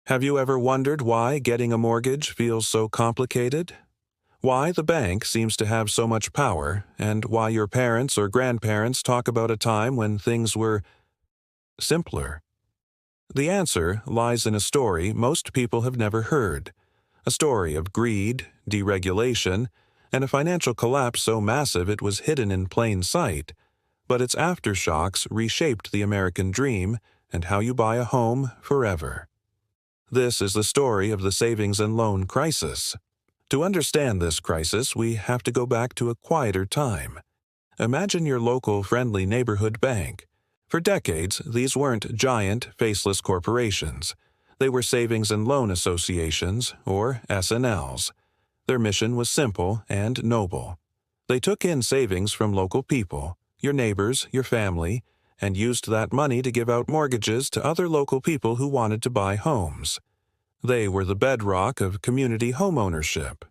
Have you ever wondered why getting a mortgage feels so complicated? Why the bank seems to have so much power, and why your parents or grandparents talk about a time when things were simpler? The answer lies in a story most people have never heard, a story of greed, deregulation, and a financial collapse so massive it was hidden in plain sight, but its aftershocks reshaped the American dream and how you buy a home forever. This is the story of the savings and loan crisis. To understand this crisis, we have to go back to a quieter time. Imagine your local friendly neighborhood bank. For decades, these weren't giant, faceless corporations. They were savings and loan associations, or S&Ls. Their mission was simple and noble. They took in savings from local people, your neighbors, your family, and used that money to give out mortgages to other local people who wanted to buy homes. They were the bedrock of community homeownership.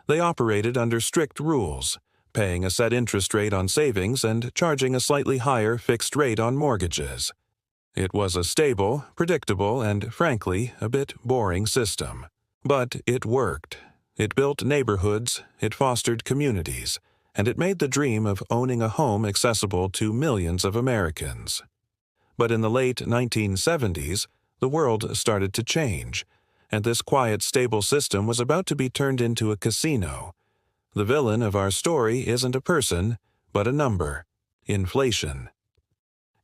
They operated under strict rules, paying a set interest rate on savings and charging a slightly higher fixed rate on mortgages. It was a stable, predictable, and, frankly, a bit boring system. But it worked. It built neighborhoods, it fostered communities, and it made the dream of owning a home accessible to millions of Americans. But in the late 1970s, the world started to change, and this quiet, stable system was about to be turned into a casino. The villain of our story isn't a person, but a number: inflation.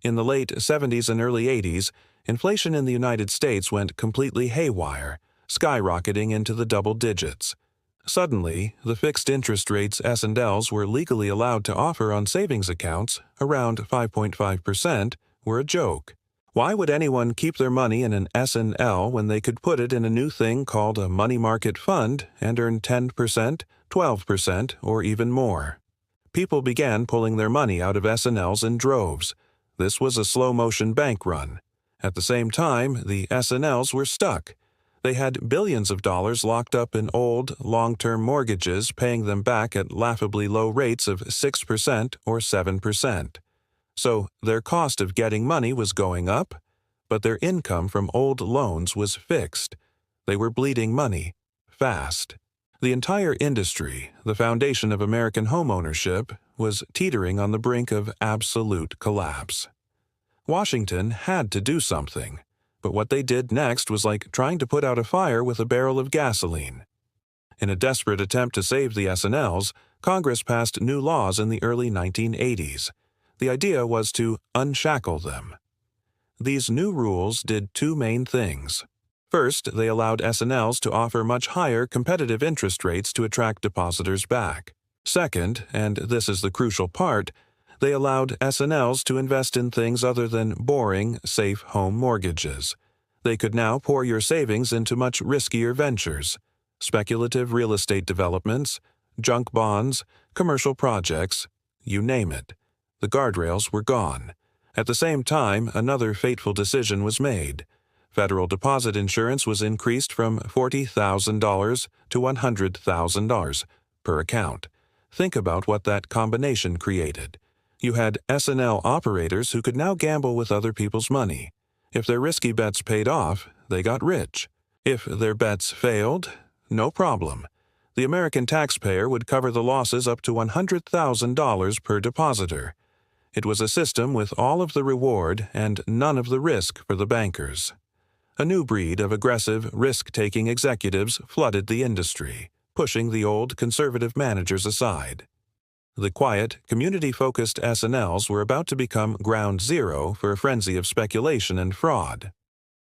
In the late 70s and early 80s, inflation in the United States went completely haywire, skyrocketing into the double digits. Suddenly, the fixed interest rates S&Ls were legally allowed to offer on savings accounts, around 5.5%, were a joke. Why would anyone keep their money in an S&L when they could put it in a new thing called a money market fund and earn 10%, 12%, or even more? People began pulling their money out of S&Ls in droves. This was a slow-motion bank run. At the same time, the S&Ls were stuck. They had billions of dollars locked up in old, long-term mortgages, paying them back at laughably low rates of 6% or 7%. So their cost of getting money was going up, but their income from old loans was fixed. They were bleeding money, fast. The entire industry, the foundation of American homeownership, was teetering on the brink of absolute collapse. Washington had to do something. But what they did next was like trying to put out a fire with a barrel of gasoline. In a desperate attempt to save the S&Ls, Congress passed new laws in the early 1980s. The idea was to unshackle them. These new rules did two main things. First, they allowed S&Ls to offer much higher competitive interest rates to attract depositors back. Second, and this is the crucial part, they allowed S&Ls to invest in things other than boring, safe home mortgages. They could now pour your savings into much riskier ventures: speculative real estate developments, junk bonds, commercial projects, you name it. The guardrails were gone. At the same time, another fateful decision was made. Federal deposit insurance was increased from $40,000 to $100,000 per account. Think about what that combination created. You had S&L operators who could now gamble with other people's money. If their risky bets paid off, they got rich. If their bets failed, no problem. The American taxpayer would cover the losses up to $100,000 per depositor. It was a system with all of the reward and none of the risk for the bankers. A new breed of aggressive, risk-taking executives flooded the industry, pushing the old conservative managers aside. The quiet, community-focused S&Ls were about to become ground zero for a frenzy of speculation and fraud.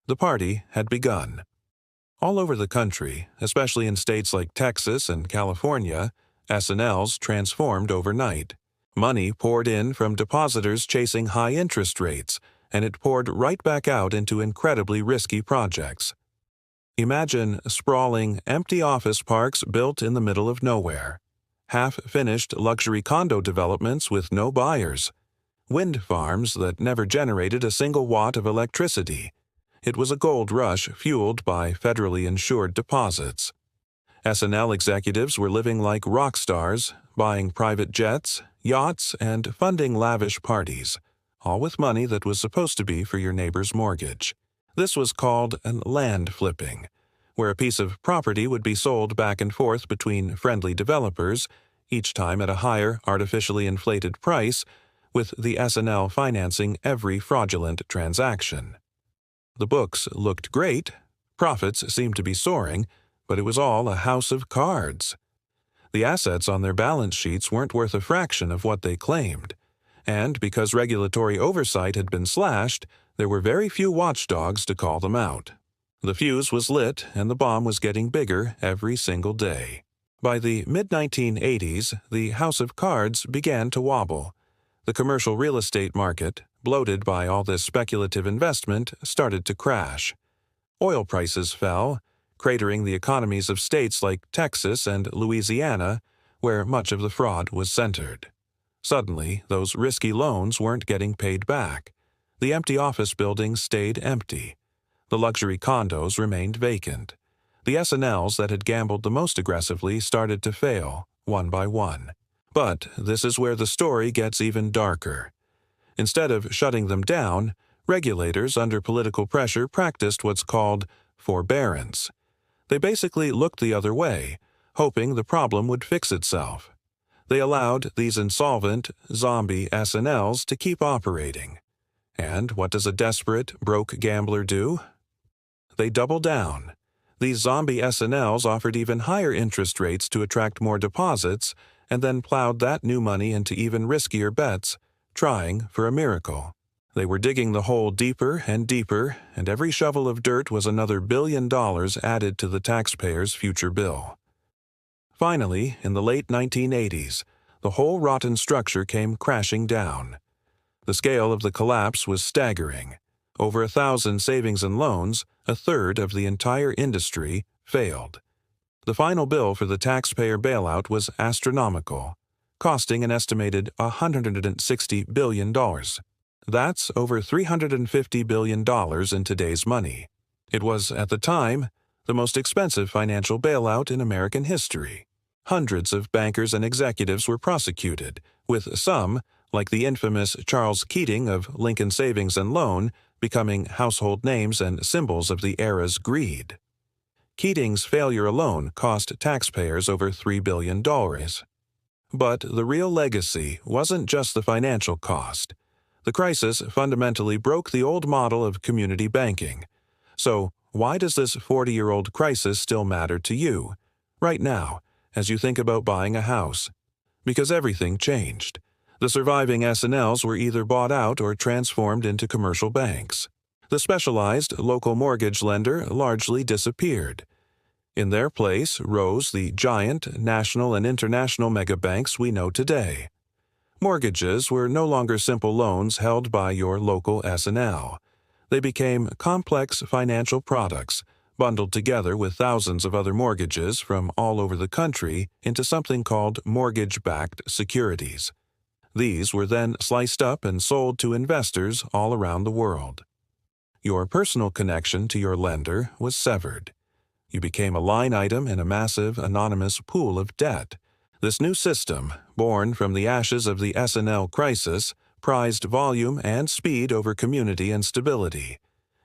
The party had begun. All over the country, especially in states like Texas and California, S&Ls transformed overnight. Money poured in from depositors chasing high interest rates, and it poured right back out into incredibly risky projects. Imagine sprawling, empty office parks built in the middle of nowhere. Half-finished luxury condo developments with no buyers. Wind farms that never generated a single watt of electricity. It was a gold rush fueled by federally insured deposits. S&L executives were living like rock stars, buying private jets, yachts, and funding lavish parties, all with money that was supposed to be for your neighbor's mortgage. This was called an land flipping, where a piece of property would be sold back and forth between friendly developers, each time at a higher, artificially inflated price, with the S&L financing every fraudulent transaction. The books looked great, profits seemed to be soaring, but it was all a house of cards. The assets on their balance sheets weren't worth a fraction of what they claimed, and because regulatory oversight had been slashed, there were very few watchdogs to call them out. The fuse was lit and the bomb was getting bigger every single day. By the mid-1980s, the house of cards began to wobble. The commercial real estate market, bloated by all this speculative investment, started to crash. Oil prices fell, cratering the economies of states like Texas and Louisiana, where much of the fraud was centered. Suddenly, those risky loans weren't getting paid back. The empty office buildings stayed empty. The luxury condos remained vacant. The S&Ls that had gambled the most aggressively started to fail, one by one. But this is where the story gets even darker. Instead of shutting them down, regulators under political pressure practiced what's called forbearance. They basically looked the other way, hoping the problem would fix itself. They allowed these insolvent, zombie S&Ls to keep operating. And what does a desperate, broke gambler do? They double down. These zombie S&Ls offered even higher interest rates to attract more deposits and then plowed that new money into even riskier bets, trying for a miracle. They were digging the hole deeper and deeper, and every shovel of dirt was another $1 billion added to the taxpayer's future bill. Finally, in the late 1980s, the whole rotten structure came crashing down. The scale of the collapse was staggering. Over 1,000 savings and loans, a third of the entire industry, failed. The final bill for the taxpayer bailout was astronomical, costing an estimated $160 billion. That's over $350 billion in today's money. It was, at the time, the most expensive financial bailout in American history. Hundreds of bankers and executives were prosecuted, with some, like the infamous Charles Keating of Lincoln Savings and Loan, becoming household names and symbols of the era's greed. Keating's failure alone cost taxpayers over $3 billion. But the real legacy wasn't just the financial cost. The crisis fundamentally broke the old model of community banking. So, why does this 40-year-old crisis still matter to you, right now, as you think about buying a house? Because everything changed. The surviving S&Ls were either bought out or transformed into commercial banks. The specialized local mortgage lender largely disappeared. In their place rose the giant national and international megabanks we know today. Mortgages were no longer simple loans held by your local S&L. They became complex financial products, bundled together with thousands of other mortgages from all over the country into something called mortgage-backed securities. These were then sliced up and sold to investors all around the world. Your personal connection to your lender was severed. You became a line item in a massive, anonymous pool of debt. This new system, born from the ashes of the S&L crisis, prized volume and speed over community and stability.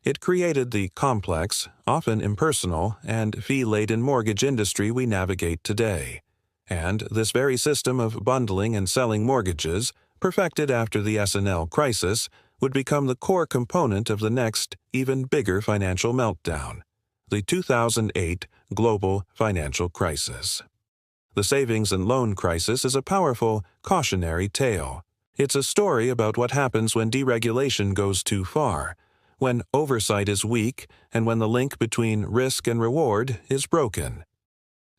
It created the complex, often impersonal, and fee-laden mortgage industry we navigate today. And this very system of bundling and selling mortgages, perfected after the S&L crisis, would become the core component of the next, even bigger financial meltdown, the 2008 global financial crisis. The savings and loan crisis is a powerful, cautionary tale. It's a story about what happens when deregulation goes too far, when oversight is weak, and when the link between risk and reward is broken.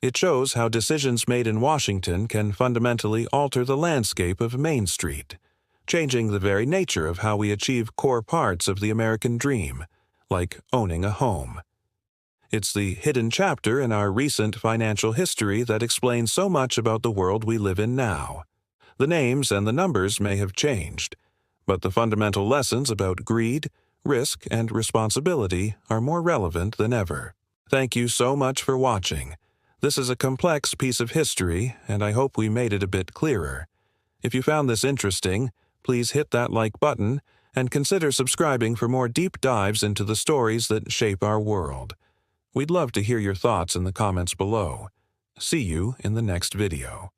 It shows how decisions made in Washington can fundamentally alter the landscape of Main Street, changing the very nature of how we achieve core parts of the American dream, like owning a home. It's the hidden chapter in our recent financial history that explains so much about the world we live in now. The names and the numbers may have changed, but the fundamental lessons about greed, risk, and responsibility are more relevant than ever. Thank you so much for watching. This is a complex piece of history, and I hope we made it a bit clearer. If you found this interesting, please hit that like button and consider subscribing for more deep dives into the stories that shape our world. We'd love to hear your thoughts in the comments below. See you in the next video.